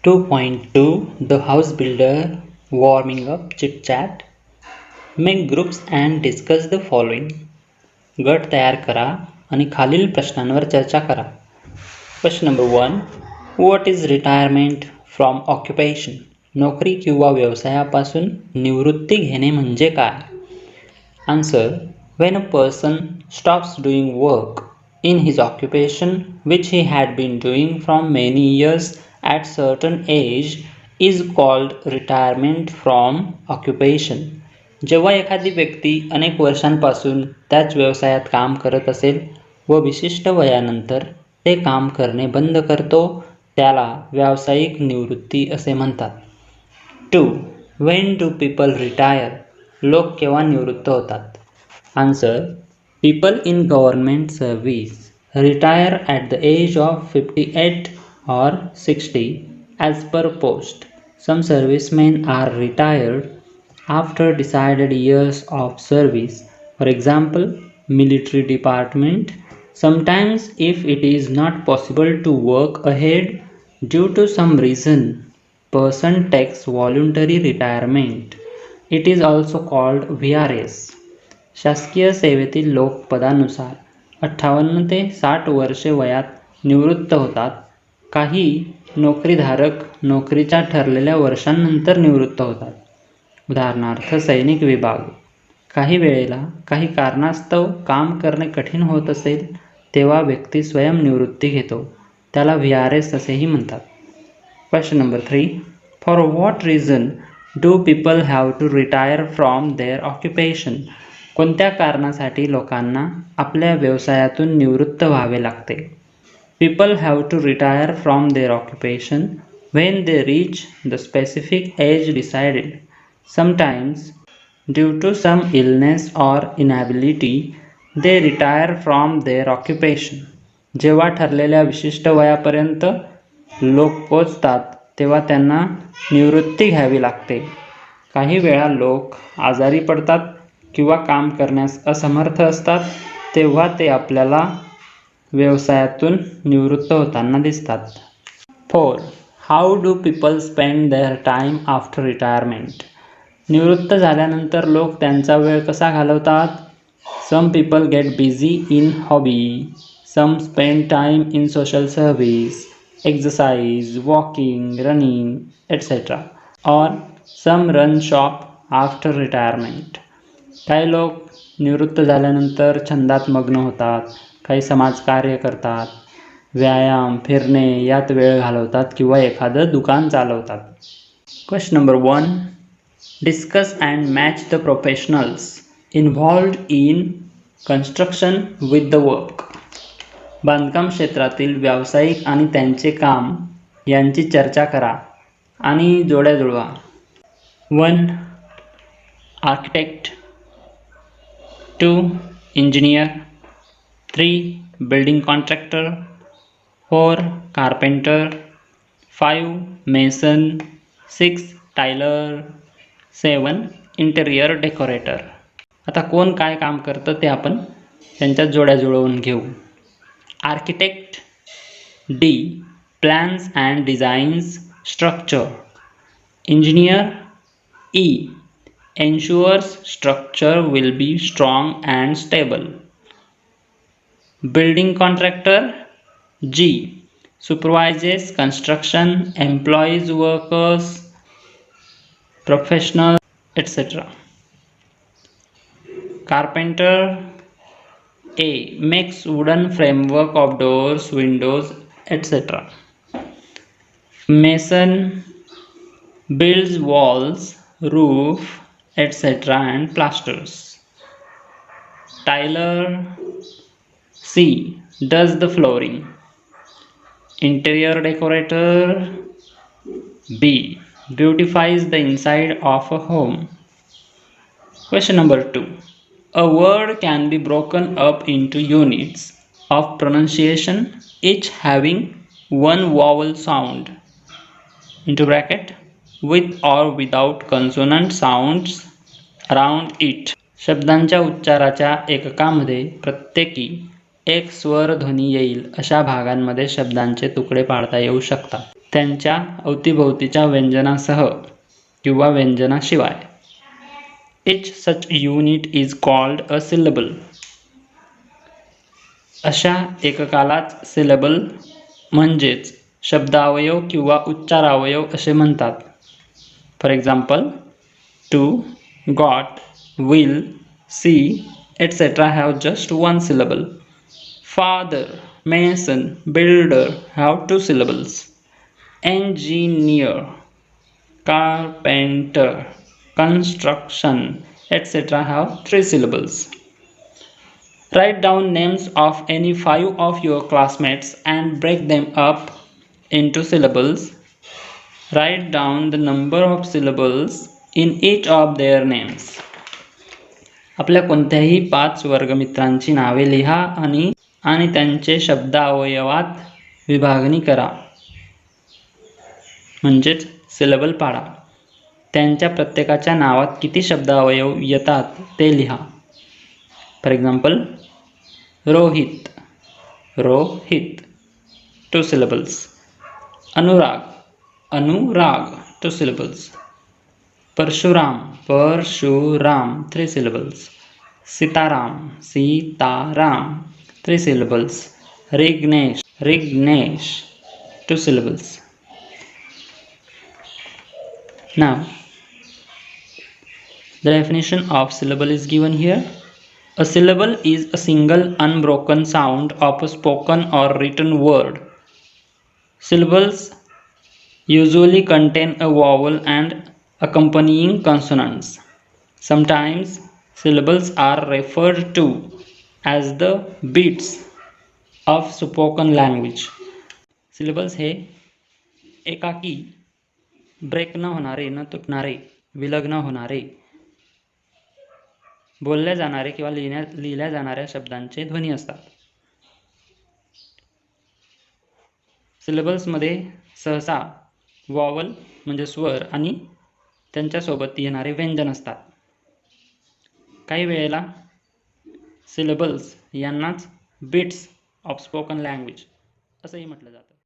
2.2 The House Builder Warming Up Chit Chat. Make groups and discuss the following. गट तयार करा आणि खालील प्रश्नांवर चर्चा करा. Question number 1. What is retirement from occupation? नोकरी किंवा व्यवसायापासून निवृत्ती घेणे म्हणजे काय? Answer. When a person stops doing work in his occupation which he had been doing from many years at certain age is called retirement from occupation. जेव्हा एखादी व्यक्ती अनेक वर्षांपासून त्याच व्यवसायात काम करत असेल व विशिष्ट वयानंतर ते काम करणे बंद करतो त्याला व्यावसायिक निवृत्ती असे म्हणतात. 2. When do people retire? लोक केव्हा निवृत्त होतात? Answer. People in government service retire at the age of 58 or 60 as per post. Some servicemen are retired after decided years of service. For example, military department. Sometimes if it is not possible to work ahead due to some reason, person takes voluntary retirement. It is also called VRS. शासकीय सेवेतील लोक पदानुसार 58 ते 60 वर्षे वयात निवृत्त होतात. काही नोकरीधारक नोकरीच्या ठरलेल्या वर्षांनंतर निवृत्त होतात. उदाहरणार्थ सैनिक विभाग. काही वेळेला काही कारणास्तव काम करणे कठीण होत असेल तेव्हा व्यक्ती स्वयंनिवृत्ती घेतो. त्याला VRS असेही म्हणतात. Question number 3. For what reason do people have to retire from their occupation? कोणत्या कारणासाठी लोकांना आपल्या व्यवसायातून निवृत्त व्हावे लागते? People have to retire from their occupation when they reach the specific age decided. Sometimes, due to some illness or inability, they retire from their occupation. जेव्हा ठरलेल्या विशिष्ट वयापर्यंत लोक पोचतात तेव्हा त्यांना निवृत्ती घ्यावी लागते. काही वेळा लोक आजारी पडतात किंवा काम करण्यास असमर्थ असतात तेव्हा ते आपल्याला व्यवसायातून निवृत्त होताना दिसतात. 4. How do people spend their time after retirement? निवृत्त झाल्यानंतर लोक त्यांचा वेळ कसा घालवतात? Some people get busy in hobby, some spend time in social service, exercise, walking, running etcetera, और some run shop after retirement. काही लोक निवृत्त झाल्यानंतर छंदात मग्न होतात, काही समाजकार्य करतात, व्यायाम, फिरणे यात वेळ घालवतात किंवा एखादं दुकान चालवतात. Question number 1. Discuss and match the professionals involved in construction with the work. बांधकाम क्षेत्रातील व्यावसायिक आणि त्यांचे काम यांची चर्चा करा आणि जोड्या जुळवा. 1. Architect. 2. Engineer. 3. Building contractor. 4. Carpenter. 5. Mason. 6. Tiler. 7. Interior decorator. आता कोण काय काम करतं ते आपण त्यांच्यात जोड्या जुळवून घेऊ. Architect. D. Plans and designs structure. Engineer. E. Ensures structure will be strong and stable. Building contractor. G. Supervises construction, employs workers, professionals, etc. Carpenter. A. Makes wooden framework of doors, windows, etc. Mason. Builds walls, roof, etc. and plasters. Tiler. C. Does the flooring. Interior decorator. B. Beautifies the inside of a home. Question number 2. A word can be broken up into units of pronunciation, each having one vowel sound. Into bracket. With or without consonant sounds around it. शब्दांच्या उच्चाराच्या एककामध्ये प्रत्येकी एक स्वर ध्वनी येईल अशा भागांमध्ये शब्दांचे तुकडे पाडता येऊ शकतात, त्यांच्या अवतीभोवतीच्या व्यंजनासह किंवा व्यंजनाशिवाय. Each such unit is called a syllable. अशा एककालाच सिलेबल म्हणजेच शब्दावयव किंवा उच्चारावयव असे म्हणतात. For example, to, got, will, see, etc. have just one syllable. Father, mason, builder have two syllables. Engineer, carpenter, construction, etc. have three syllables. Write down names of any 5 of your classmates and break them up into syllables. Write down the number of syllables in each of their names. आपल्या कोणत्याही 5 वर्गमित्रांची नावे लिहा आणि त्यांचे शब्दावयवात विभागणी करा, म्हणजेच syllable पाडा. त्यांच्या प्रत्येकाच्या नावात किती शब्दावयव येतात ते लिहा. For example, Rohit, Rohit, 2 syllables. Anurag, Anurag, 2 syllables. Parshuram, Parshuram, 3 syllables. Sitaram, Sitaram, 3 syllables. Rignesh, Rignesh, 2 syllables. Now, the definition of syllable is given here. A syllable is a single unbroken sound of a spoken or written word. Syllables usually contain a vowel and accompanying consonants. Sometimes syllables are referred to as the beats of spoken language. Syllables हे एकाकी, break न होणारे, न तुटणारे, विलग न होणारे, बोलल्या जाणारे किंवा लिहिल्या जाणाऱ्या शब्दांचे ध्वनी असतात. सिलेबल्समध्ये सहसा वॉवल म्हणजे स्वर आणि त्यांच्यासोबत येणारे व्यंजन असतात. काही वेळेला सिलेबल्स यांनाच बिट्स ऑफ स्पोकन लँग्वेज असंही म्हटलं जातं.